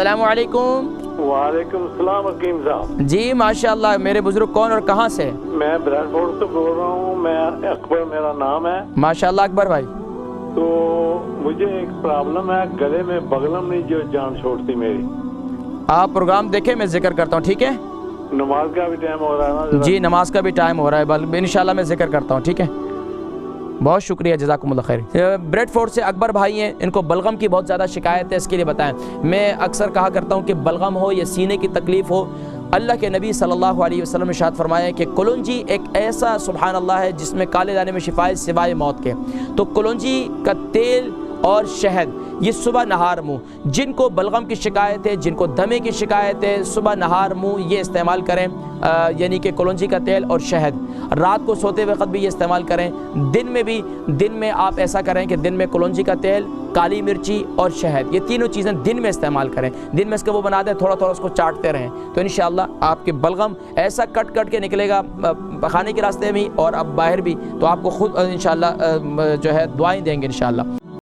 السلام علیکم۔ وعلیکم السلام حکیم صاحب۔ جی ماشاءاللہ، میرے بزرگ کون اور کہاں سے؟ میں بریڈ فورڈ سے بول رہا ہوں، میں اکبر میرا نام ہے۔ ماشاءاللہ اکبر بھائی۔ تو مجھے ایک پرابلم ہے، گلے میں بلغم نہیں جو جان چھوڑتی میری۔ آپ پروگرام دیکھیں، میں ذکر کرتا ہوں، ٹھیک ہے؟ نماز کا بھی ٹائم ہو رہا ہے نا؟ جی نماز کا بھی ٹائم ہو رہا ہے، انشاءاللہ میں ذکر کرتا ہوں، ٹھیک ہے؟ بہت شکریہ، جزاکم اللہ خیر۔ بریڈ فورڈ سے اکبر بھائی ہیں، ان کو بلغم کی بہت زیادہ شکایت ہے، اس کے لیے بتائیں۔ میں اکثر کہا کرتا ہوں کہ بلغم ہو یا سینے کی تکلیف ہو، اللہ کے نبی صلی اللہ علیہ وسلم نے ارشاد فرمایا ہے کہ کلونجی ایک ایسا سبحان اللہ ہے جس میں کالے دانے میں شفا ہے سوائے موت کے۔ تو کلونجی کا تیل اور شہد یہ صبح نہار منہ، جن کو بلغم کی شکایت ہے، جن کو دمے کی شکایت ہے، صبح نہار منہ یہ استعمال کریں، یعنی کہ کلونجی کا تیل اور شہد۔ رات کو سوتے وقت بھی یہ استعمال کریں، دن میں آپ ایسا کریں کہ دن میں کلونجی کا تیل، کالی مرچی اور شہد، یہ تینوں چیزیں دن میں استعمال کریں۔ دن میں اس کے وہ بنا دیں، تھوڑا تھوڑا اس کو چاٹتے رہیں، تو انشاءاللہ آپ کے بلغم ایسا کٹ کٹ کے نکلے گا کھانے کے راستے میں اور اب باہر بھی، تو آپ کو خود انشاءاللہ جو ہے دعائیں دیں گے انشاءاللہ۔